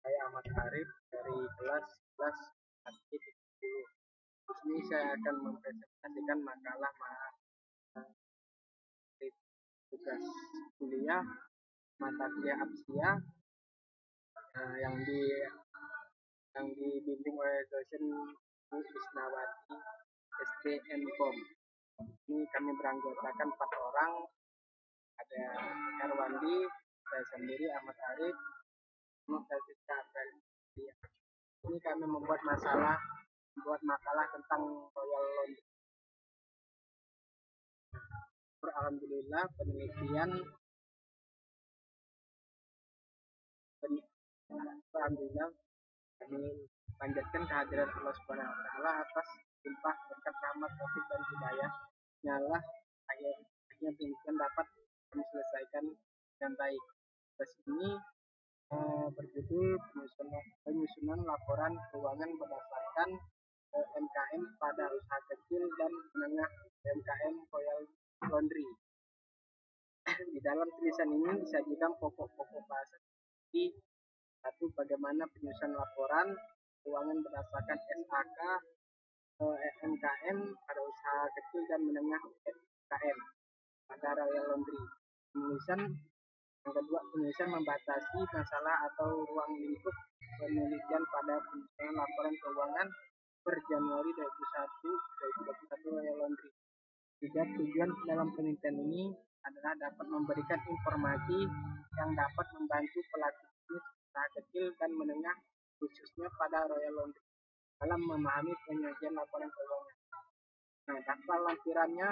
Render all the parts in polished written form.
Saya Ahmad Arif dari kelas 11 10. Di sini saya akan mempresentasikan makalah tugas kuliah mata kuliah Absia yang dibimbing oleh dosen Bu Isnawati STM.Com. Ini kami beranggotakan 4 orang, ada Erwandi, saya sendiri Ahmad Arif, ini kami membuat makalah tentang Royal Laundry. Alhamdulillah Alhamdulillah kami panjatkan kehadiran Allah Subhanahu wa taala atas limpah berkat rahmat taufik dan hidayah. Nyalah akhirnya penelitian dapat kami selesaikan dengan baik. Terus ini berjudul penyusunan laporan keuangan berdasarkan MKM pada usaha kecil dan menengah MKM Royal Laundry. Di dalam tulisan ini disajikan pokok-pokok bahasa di satu, bagaimana penyusunan laporan keuangan berdasarkan SAK MKM pada usaha kecil dan menengah UMKM pada Royal Laundry. Yang kedua, penulisan membatasi masalah atau ruang lingkup penelitian pada penyusunan laporan keuangan per Januari 2021 Royal Laundry. Tujuan dalam penelitian ini adalah dapat memberikan informasi yang dapat membantu pelaku bisnis usaha kecil dan menengah, khususnya pada Royal Laundry, dalam memahami penyajian laporan keuangan. Nah, daftar lampirannya: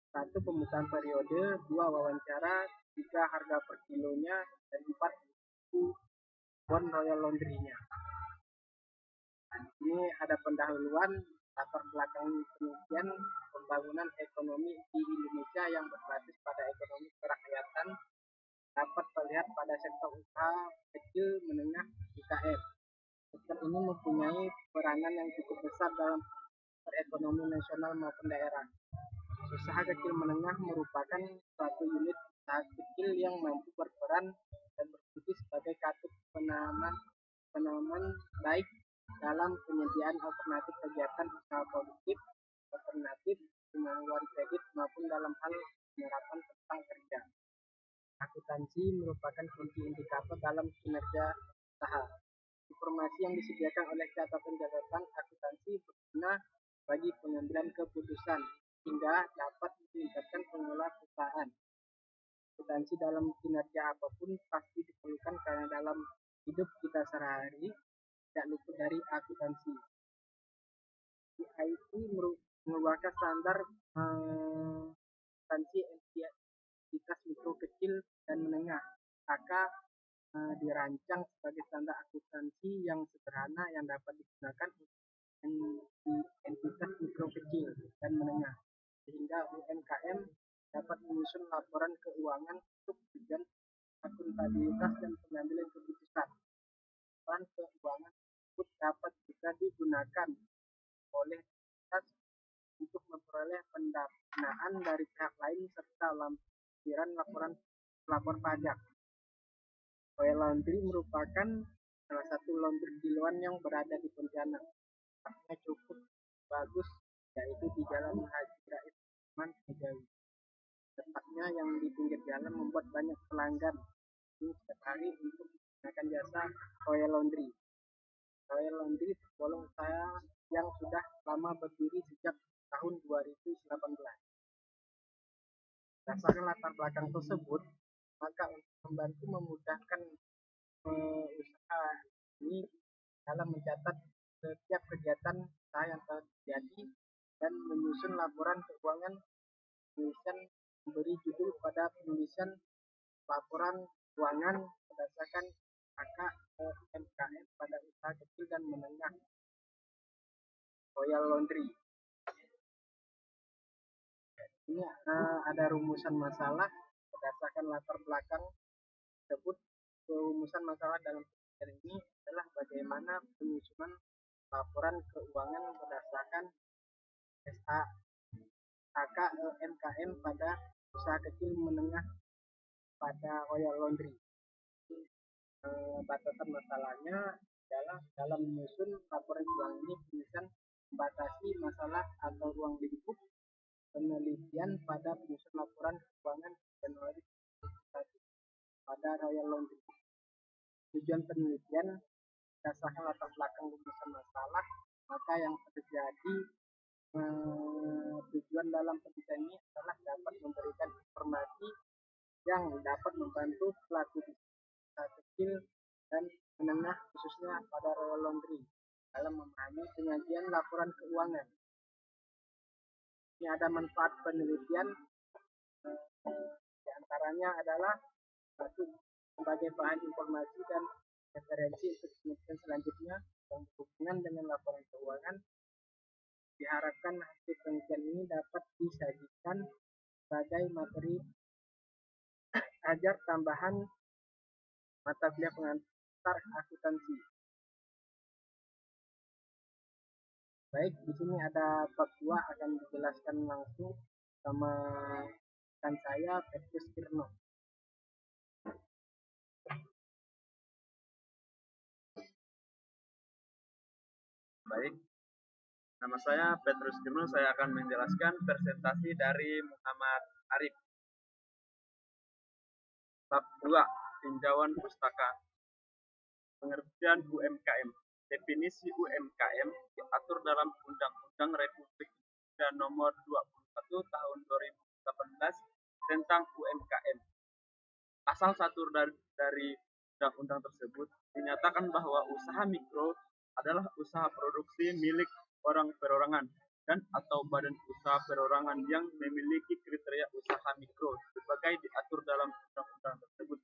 1. Pembukaan periode, 2. Wawancara, 3. Harga per kilonya, dan 4. Bon Royal Laundry-nya. Ini ada pendahuluan latar belakang penelitian pembangunan ekonomi di Indonesia yang berbasis pada ekonomi kerakyatan dapat terlihat pada sektor usaha kecil menengah UKM. Sektor ini mempunyai peranan yang cukup besar dalam perekonomian nasional maupun daerah. Usaha kecil menengah merupakan suatu unit usaha kecil yang mampu berperan dan berfungsi sebagai katup penanaman baik dalam penyediaan alternatif kegiatan usaha produktif, alternatif penyaluran kredit, maupun dalam hal penyerapan tentang kerja. Akuntansi merupakan kunci indikator dalam kinerja usaha. Informasi yang disediakan oleh catatan akuntansi berguna bagi pengambilan keputusan hingga dapat meningkatkan pengelola perusahaan. Akuntansi dalam kinerja apapun pasti diperlukan karena dalam hidup kita sehari-hari tidak luput dari akuntansi. IT mengeluarkan standar akuntansi entitas mikro, kecil, dan menengah. Maka dirancang sebagai standar akuntansi yang sederhana yang dapat digunakan entitas mikro, kecil, dan menengah, sehingga UMKM dapat menyusun laporan keuangan untuk tujuan akuntabilitas dan pengambilan keputusan. Laporan keuangan tersebut dapat juga digunakan oleh entitas untuk memperoleh pendanaan dari pihak lain serta lampiran laporan pelapor pajak. Royal Laundry merupakan salah satu laundry kiloan yang berada di Pontianak. Tempatnya cukup bagus, yaitu di Jalan Haji Rais Usman Kejawi. Tempatnya yang di pinggir jalan membuat banyak pelanggan ini setiap hari untuk menggunakan jasa Royal Laundry. Royal Laundry tergolong usaha yang sudah lama berdiri sejak tahun 2018. Berdasarkan latar belakang tersebut, maka untuk membantu memudahkan usaha ini dalam mencatat setiap kegiatan usaha yang terjadi dan menyusun laporan keuangan, penulisan memberi judul pada penulisan laporan keuangan berdasarkan MKM pada usaha kecil dan menengah Royal Laundry. Ini ada rumusan masalah berdasarkan latar belakang tersebut. Rumusan masalah dalam penelitian ini adalah bagaimana penyusunan laporan keuangan berdasarkan SAK MKM pada usaha kecil menengah pada Royal Laundry. Batasan masalahnya adalah dalam menyusun laporan keuangan ini penulisan membatasi masalah atau ruang lingkup penelitian pada penyusun laporan keuangan Januari 2021 pada Royal Laundry. Tujuan penelitian berdasarkan latar belakang rumusan masalah, maka yang terjadi tujuan dalam penelitian ini adalah dapat memberikan informasi yang dapat membantu pelaku usaha kecil dan menengah khususnya pada Royal Laundry dalam memahami penyajian laporan keuangan. Ini ada manfaat penelitian, diantaranya adalah satu, sebagai bahan informasi dan referensi untuk penelitian selanjutnya yang berhubungan dengan laporan keuangan. Diharapkan hasil penelitian ini dapat disajikan sebagai materi ajar tambahan mata kuliah pengantar akuntansi. Baik, di sini ada bab 2 akan dijelaskan langsung sama rekan saya Petrus Kirno. Baik, nama saya Petrus Kirno. Saya akan menjelaskan presentasi dari Muhammad Arif. Bab 2, tinjauan pustaka. Pengertian UMKM. Definisi UMKM diatur dalam Undang-Undang Republik Indonesia Nomor 21 Tahun 2018 tentang UMKM. Pasal 1 dari undang-undang tersebut dinyatakan bahwa usaha mikro adalah usaha produksi milik orang perorangan dan atau badan usaha perorangan yang memiliki kriteria usaha mikro sebagai diatur dalam undang-undang tersebut.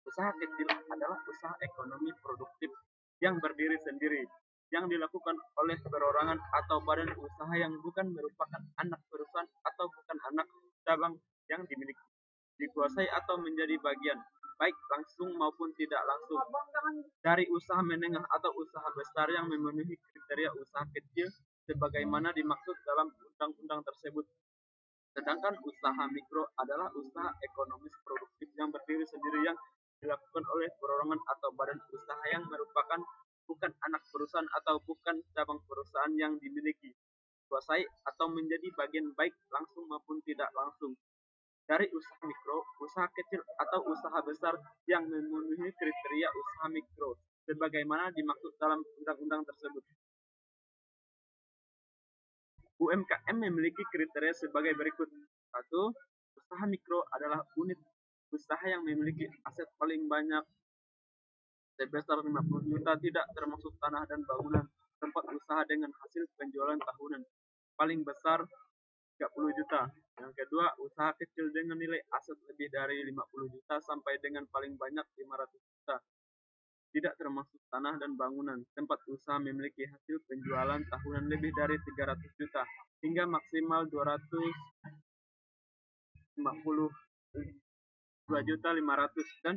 Usaha kecil adalah usaha ekonomi produktif yang berdiri sendiri, yang dilakukan oleh perorangan atau badan usaha yang bukan merupakan anak perusahaan atau bukan anak cabang yang dimiliki, dikuasai atau menjadi bagian, baik langsung maupun tidak langsung, dari usaha menengah atau usaha besar yang memenuhi kriteria usaha kecil sebagaimana dimaksud dalam undang-undang tersebut. Sedangkan usaha mikro adalah usaha ekonomis produktif yang berdiri sendiri yang dilakukan oleh perorangan atau badan usaha yang merupakan bukan anak perusahaan atau bukan cabang perusahaan yang dimiliki, kuasai atau menjadi bagian baik langsung maupun tidak langsung dari usaha mikro, usaha kecil atau usaha besar yang memenuhi kriteria usaha mikro sebagaimana dimaksud dalam undang-undang tersebut. UMKM memiliki kriteria sebagai berikut. 1. Usaha mikro adalah unit usaha yang memiliki aset paling banyak sebesar 50 juta tidak termasuk tanah dan bangunan tempat usaha dengan hasil penjualan tahunan paling besar 30 juta. Yang kedua, usaha kecil dengan nilai aset lebih dari 50 juta sampai dengan paling banyak 500 juta. Tidak termasuk tanah dan bangunan. Tempat usaha memiliki hasil penjualan tahunan lebih dari 300 juta hingga maksimal 252 juta 500. Dan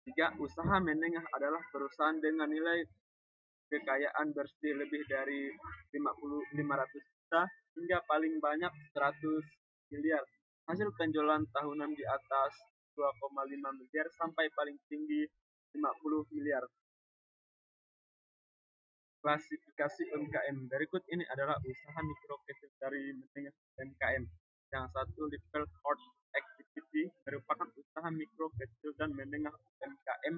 3. Usaha menengah adalah perusahaan dengan nilai kekayaan bersih lebih dari 500 juta hingga paling banyak 100 miliar. Hasil penjualan tahunan di atas 2,5 miliar sampai paling tinggi 50 miliar. Klasifikasi UMKM. Berikut ini adalah usaha mikro kecil dari menengah UMKM. Yang satu, level hard activity, merupakan usaha mikro kecil dan menengah UMKM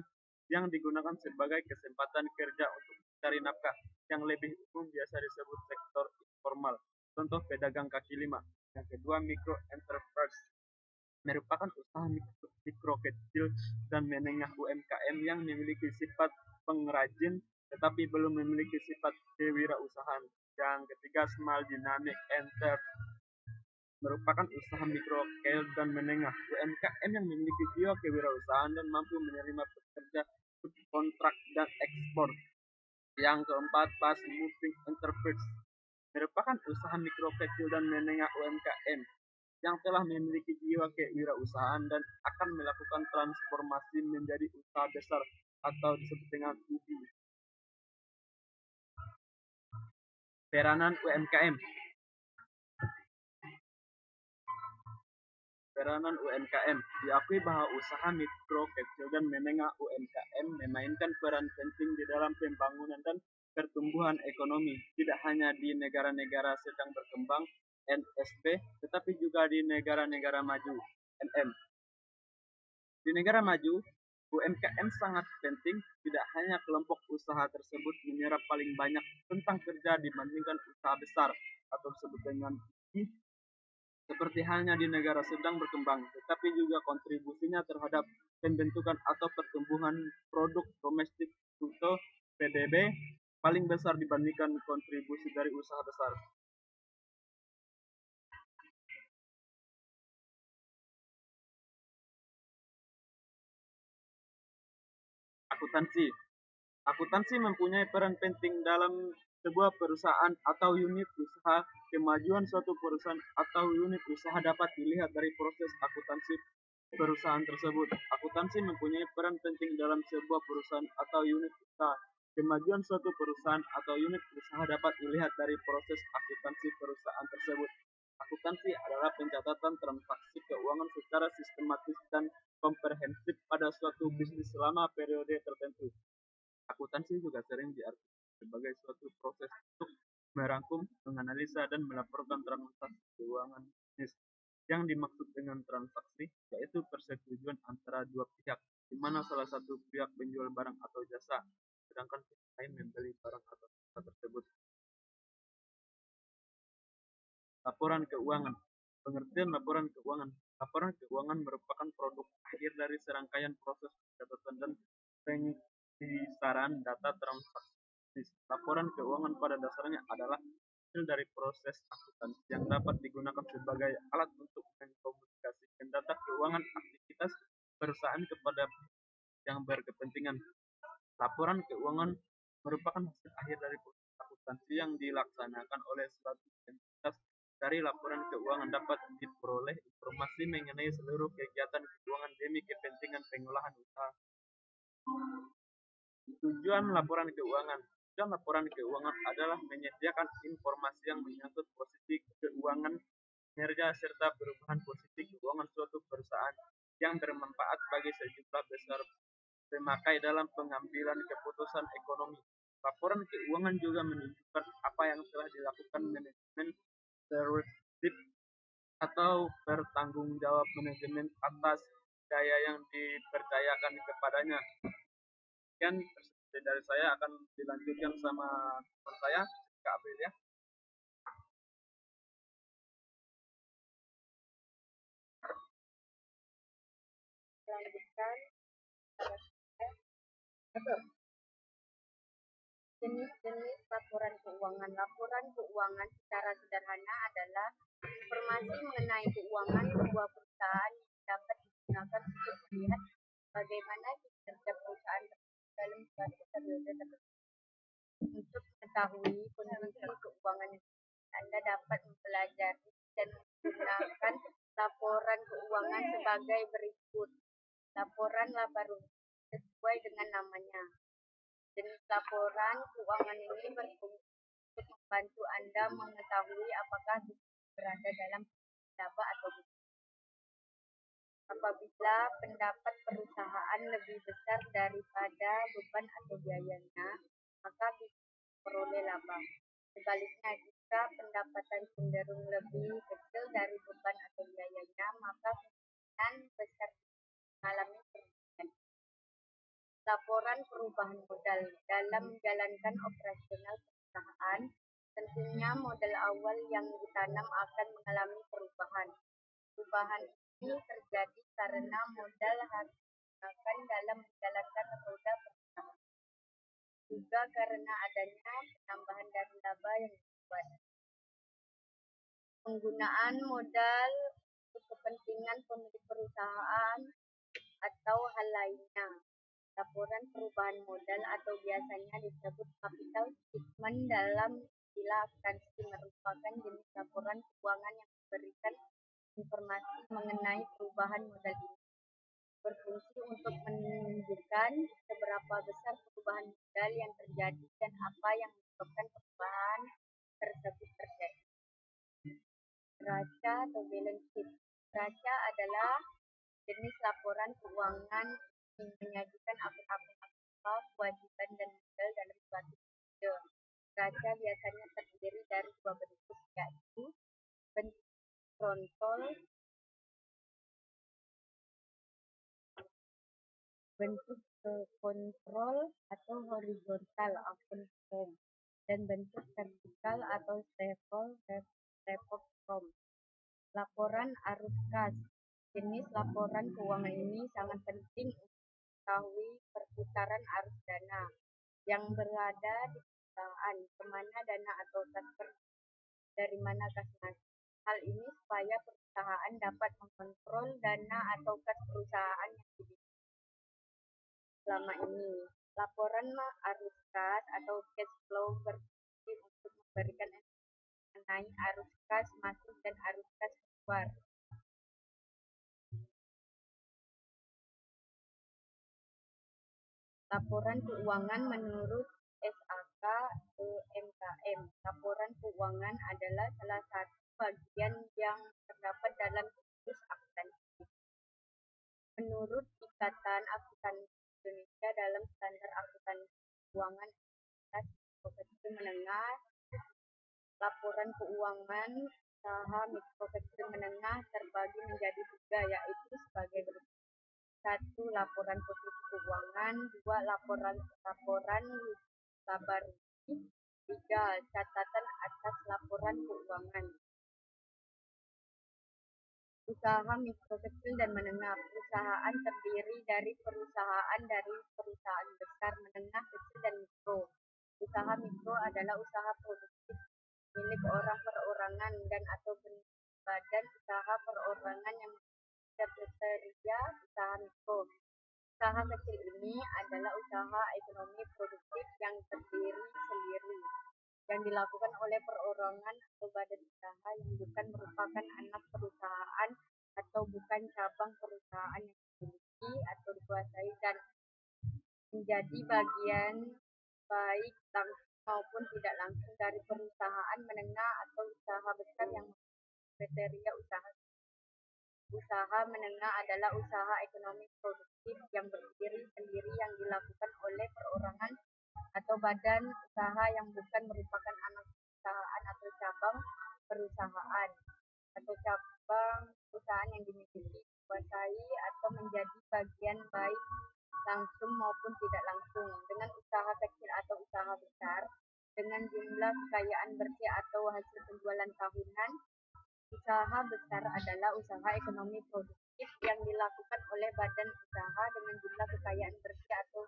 yang digunakan sebagai kesempatan kerja untuk mencari nafkah, yang lebih umum biasa disebut sektor informal. Contoh pedagang kaki lima. Yang kedua, micro enterprise, merupakan usaha mikro kecil dan menengah UMKM yang memiliki sifat pengrajin tetapi belum memiliki sifat kewirausahaan. Yang ketiga, small dynamic enterprise, merupakan usaha mikro kecil dan menengah UMKM yang memiliki jiwa kewirausahaan dan mampu menerima pekerja kontrak dan ekspor. Yang keempat, fast moving enterprise, merupakan usaha mikro kecil dan menengah UMKM yang telah memiliki jiwa kewirausahaan dan akan melakukan transformasi menjadi usaha besar atau disebut dengan UB. Peranan UMKM. peranan UMKM. Diakui bahwa usaha mikro, kecil, dan menengah UMKM memainkan peran penting di dalam pembangunan dan pertumbuhan ekonomi, tidak hanya di negara-negara sedang berkembang (NSB), tetapi juga di negara-negara maju (NM). Di negara maju, UMKM sangat penting, tidak hanya kelompok usaha tersebut menyerap paling banyak tentang kerja dibandingkan usaha besar atau disebut dengan I, seperti halnya di negara sedang berkembang, tetapi juga kontribusinya terhadap pembentukan atau pertumbuhan produk domestik bruto (PDB) paling besar dibandingkan kontribusi dari usaha besar. Akuntansi. Akuntansi mempunyai peran penting dalam sebuah perusahaan atau unit usaha. Kemajuan suatu perusahaan atau unit usaha dapat dilihat dari proses akuntansi perusahaan tersebut. Akuntansi mempunyai peran penting dalam sebuah perusahaan atau unit usaha. Kemajuan suatu perusahaan atau unit usaha dapat dilihat dari proses akuntansi perusahaan tersebut. Akuntansi adalah pencatatan transaksi keuangan secara sistematis dan komprehensif pada suatu bisnis selama periode tertentu. Akuntansi juga sering diartikan sebagai suatu proses untuk merangkum, menganalisa, dan melaporkan transaksi keuangan bisnis. Yang dimaksud dengan transaksi yaitu persetujuan antara dua pihak, di mana salah satu pihak menjual barang atau jasa, sedangkan pihak lain membeli barang atau jasa tersebut. Laporan keuangan. Pengertian laporan keuangan. Laporan keuangan merupakan produk akhir dari serangkaian proses pencatatan dan pengkisaran data transaksi. Laporan keuangan pada dasarnya adalah hasil dari proses akuntansi yang dapat digunakan sebagai alat untuk mengkomunikasikan data keuangan aktivitas perusahaan kepada yang berkepentingan. Laporan keuangan merupakan hasil akhir dari proses akuntansi yang dilaksanakan oleh suatu entitas. Dari laporan keuangan dapat diperoleh informasi mengenai seluruh kegiatan keuangan demi kepentingan pengolahan usaha. Tujuan laporan keuangan. Tujuan laporan keuangan adalah menyediakan informasi yang menyangkut posisi keuangan, kinerja, serta perubahan posisi keuangan suatu perusahaan yang bermanfaat bagi sejumlah besar pemakai dalam pengambilan keputusan ekonomi. Laporan keuangan juga menunjukkan apa yang telah dilakukan manajemen tertib atau bertanggung jawab manajemen atas daya yang dipercayakan kepadanya. Sekian dari saya, akan dilanjutkan sama teman saya, Kak April ya. Lanjutkan jenis-jenis laporan keuangan. Laporan keuangan secara sederhana adalah informasi mengenai keuangan sebuah perusahaan yang dapat digunakan untuk melihat bagaimana kinerja perusahaan dalam suatu periode tertentu. Untuk mengetahui kondisi keuangan Anda dapat mempelajari dan menggunakan laporan keuangan sebagai berikut. Laporan laba rugi sesuai dengan namanya. Jenis laporan keuangan ini berfungsi untuk membantu Anda mengetahui apakah berada dalam laba atau bukan. Apabila pendapat perusahaan lebih besar daripada beban atau biayanya, maka bisa memperoleh laba. Sebaliknya, jika pendapatan cenderung lebih kecil dari beban atau biayanya, maka kemungkinan besar mengalami kerugian. Laporan perubahan modal. Dalam menjalankan operasional perusahaan, tentunya modal awal yang ditanam akan mengalami perubahan. Perubahan ini terjadi karena modal harus digunakan dalam menjalankan roda perusahaan. Juga karena adanya penambahan dari laba yang dibuat. Penggunaan modal untuk kepentingan pemilik perusahaan atau hal lainnya. Laporan perubahan modal atau biasanya disebut capital statement dalam istilah akuntansi merupakan jenis laporan keuangan yang memberikan informasi mengenai perubahan modal ini. Berfungsi untuk menunjukkan seberapa besar perubahan modal yang terjadi dan apa yang menyebabkan perubahan tersebut terjadi. Neraca atau balance sheet. Neraca adalah jenis laporan keuangan yang menyajikan akun-akun apa, kewajiban dan modal dalam suatu periode. Neraca biasanya terdiri dari dua bentuk, yaitu bentuk kontrol atau horizontal akun form, dan bentuk vertikal atau report form. Laporan arus kas. Jenis laporan keuangan ini sangat penting untuk mengetahui perputaran arus dana yang berada di perusahaan, kemana dana atau kas dari mana kas masuk. Hal ini supaya perusahaan dapat mengontrol dana atau kas perusahaan yang dimiliki selama ini. Laporan arus kas atau cash flow berfungsi untuk memberikan informasi mengenai arus kas masuk dan arus kas keluar. Laporan keuangan menurut SAK UMKM. Laporan keuangan adalah salah satu bagian yang terdapat dalam siklus akuntansi. Menurut Ikatan Akuntansi Indonesia dalam standar akuntansi keuangan mikro kecil menengah, laporan keuangan usaha mikro kecil menengah terbagi menjadi tiga, yaitu sebagai berikut. 1. Laporan posisi keuangan. 2. Laporan laba rugi. 3. Catatan atas laporan keuangan. Usaha mikro kecil dan menengah. Perusahaan terdiri dari perusahaan besar, menengah, kecil, dan mikro. Usaha mikro adalah usaha produktif milik orang perorangan dan atau badan usaha perorangan yang kriteria usaha mikro. Usaha kecil ini adalah usaha ekonomi produktif yang terdiri sendiri, yang dilakukan oleh perorangan atau badan usaha yang bukan merupakan anak perusahaan atau bukan cabang perusahaan yang dimiliki atau dikuasai dan menjadi bagian baik langsung maupun tidak langsung dari perusahaan menengah atau usaha besar yang kriteria usaha. Usaha menengah adalah usaha ekonomi produktif yang berdiri sendiri yang dilakukan oleh perorangan atau badan usaha yang bukan merupakan anak perusahaan atau cabang perusahaan yang dimiliki, dikuasai atau menjadi bagian baik langsung maupun tidak langsung dengan usaha kecil atau usaha besar dengan jumlah kekayaan bersih atau hasil penjualan tahunan. Usaha besar adalah usaha ekonomi produktif yang dilakukan oleh badan usaha dengan jumlah kekayaan bersih atau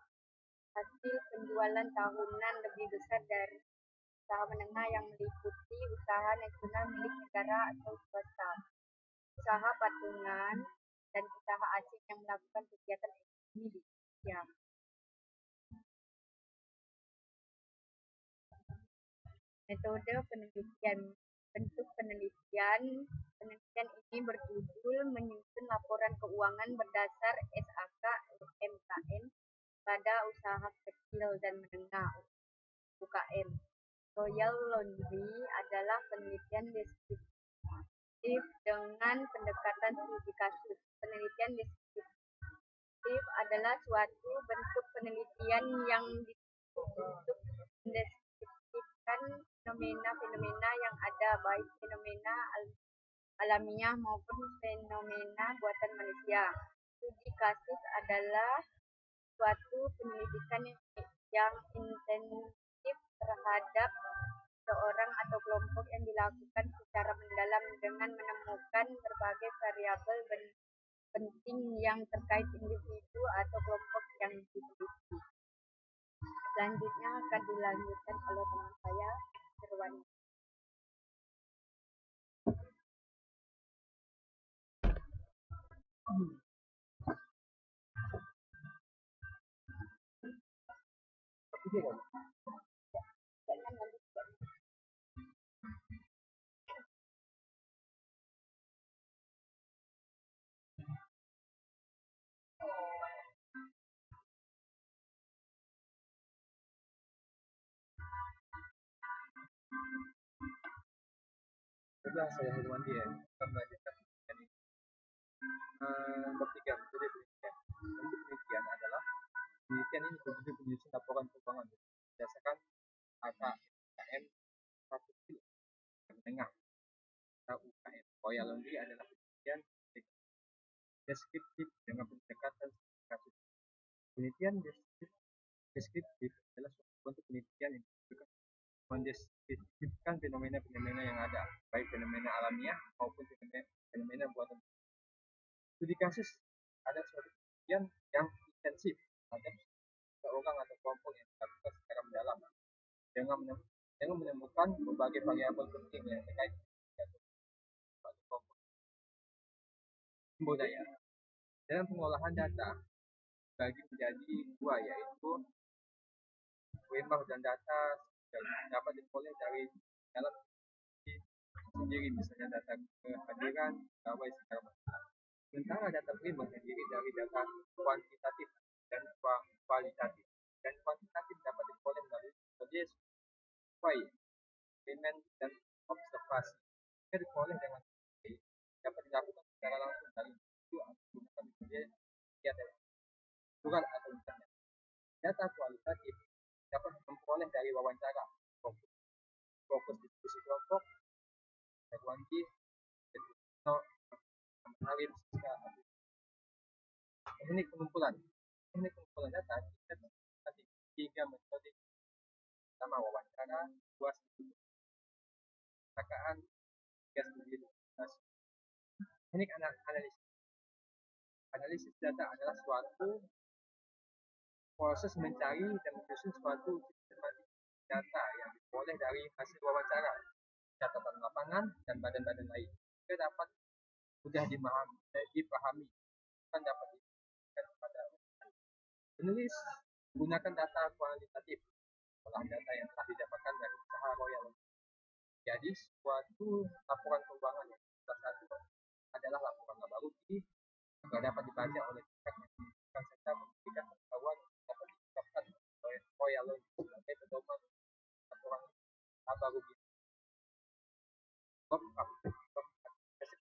hasil penjualan tahunan lebih besar dari usaha menengah yang meliputi usaha nasional milik negara atau swasta, usaha patungan, dan usaha asing yang melakukan kegiatan ekonomi di Indonesia. Metode penelitian. Bentuk penelitian ini berjudul menyusun laporan keuangan berdasar SAK UMKM pada usaha kecil dan menengah UKM. Royal Laundry adalah penelitian deskriptif dengan pendekatan studi kasus. Penelitian deskriptif adalah suatu bentuk penelitian yang ditujukan untuk mendeskripsikan fenomena-fenomena yang ada, baik fenomena alamiah maupun fenomena buatan manusia. Studi kasus adalah suatu penyelidikan yang intensif terhadap seorang atau kelompok yang dilakukan secara mendalam dengan menemukan berbagai variabel penting yang terkait individu atau kelompok yang diteliti. Selanjutnya akan dilanjutkan oleh teman saya, Irwan. Saya Irwan dia akan melanjutkan Bab 3 metode penelitian. Bentuk penelitian adalah penelitian ini berbentuk penyusun laporan keuangan berdasarkan angka UKM satu menengah atau UKM. Royal Laundry adalah penelitian deskriptif dengan pendekatan kasus. Penelitian deskriptif adalah suatu bentuk penelitian yang ditujukan mendeskripsikan fenomena-fenomena yang ada, baik fenomena alamiah maupun fenomena buatan. Studi kasus ada suatu penelitian yang intensif terhadap seorang atau kelompok yang dilakukan secara mendalam dengan menemukan berbagai variabel penting yang terkait dengan suatu kelompok. Budaya dalam pengolahan data bagi menjadi dua, yaitu primer dan data dapat diperoleh dari dalam sendiri, misalnya data kehadiran pegawai secara bertahap. Sementara data primer terdiri dari data kuantitatif dan kualitatif, dan kuantitatif dapat diperoleh melalui metode survei, eksperimen, dan observasi. Jika diperoleh dengan survei, dapat dilakukan secara langsung dari individu atau menggunakan metode surat atau internet. Data kualitatif dapat diperoleh dari wawancara, fokus diskusi kelompok, kuanti, analis, teknik pengumpulan data kita ada 3 metode. Pertama, wawancara, 2, studi perpustakaan, 3, studi dokumentasi. Teknik analisis data adalah suatu proses mencari dan menyusun suatu sistematik data yang diperoleh dari hasil wawancara, catatan lapangan, dan badan-badan lain. Juga dapat mudah dipahami dan dapat diberikan kepada penulis. Menggunakan data kualitatif, olah data yang telah didapatkan dari usaha Royal. Jadi suatu laporan keuangan yang salah satu adalah laporan laba rugi agar dapat dibaca oleh pihak yang membutuhkan serta memberikan pengetahuan dapat ditetapkan oleh Royal sebagai pedoman laporan laba rugi.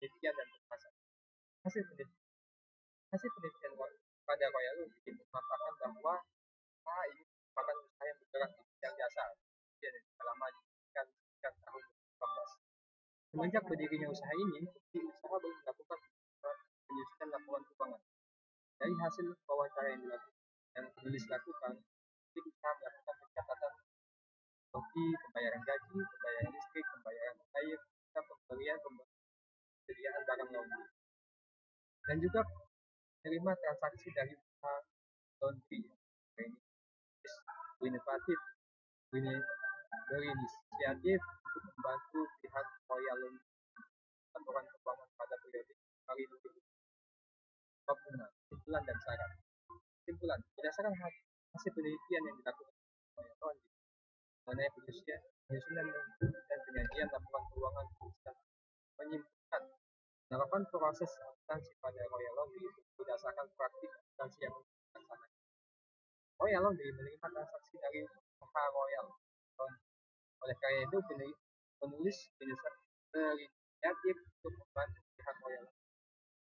Penelitian dan pengawasan. Hasil penelitian pada Royal memaparkan bahwa usaha ini merupakan usaha yang bergerak di bidang jasa dan selama sejak tahun 2018. Semenjak berdirinya usaha ini, usaha baru melakukan penyusunan laporan keuangan. Dari hasil wawancara yang penulis lakukan, usaha melakukan pencatatan seperti pembayaran gaji, pembayaran listrik, pembayaran air, dan pembelian barang laundry. Dan juga menerima transaksi dari usaha laundry berinisiatif untuk membantu pihak Royal Laundry laporan keuangan pada periode Januari 2025. Kesimpulan dan saran. Kesimpulan, berdasarkan hasil penelitian yang dilakukan Royal Laundry mengenai penyusunan dan penyajian laporan keuangan, menyimpulkan penerapan proses akuntansi pada Royal Laundry berdasarkan praktik akuntansi yang dilaksanakan. Royal Laundry menerima transaksi dari usaha Royal Laundry. Oleh karena itu, penulis berinisiatif untuk membantu pihak Royal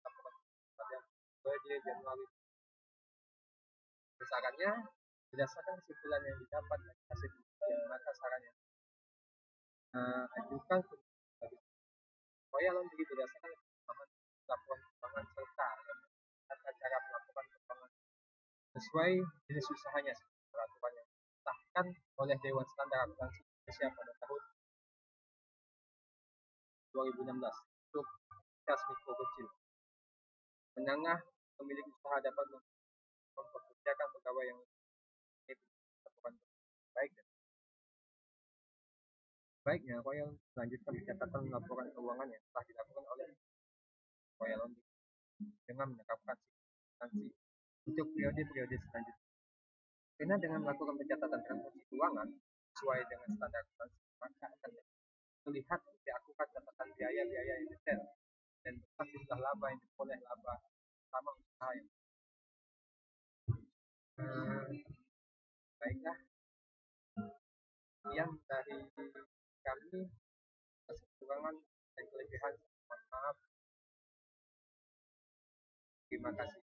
laporan pada periode Januari. Sarannya, berdasarkan kesimpulan yang didapat dari hasil penelitian, maka sarannya ajukan Royal Laundry berdasarkan pemahaman laporan keuangan serta tata cara pelaporan keuangan sesuai jenis usahanya seperti peraturan yang disahkan oleh Dewan Standar Akuntansi Indonesia pada tahun 2016 untuk kelas mikro kecil, menengah, pemilik usaha dapat mempekerjakan pegawai yang laporan baik dan baiknya Royal melanjutkan pencatatan laporan keuangan yang telah dilakukan oleh Royal Laundry dengan menerapkan sanksi untuk periode-periode selanjutnya. Karena dengan melakukan pencatatan transaksi keuangan sesuai dengan standar akuntansi, maka akan terlihat dilakukan catatan biaya-biaya yang detail dan besar jumlah laba yang diperoleh laba sama usaha yang baiklah. Sekian dari kami. Kekurangan dan kelebihan, mohon maaf. Terima kasih.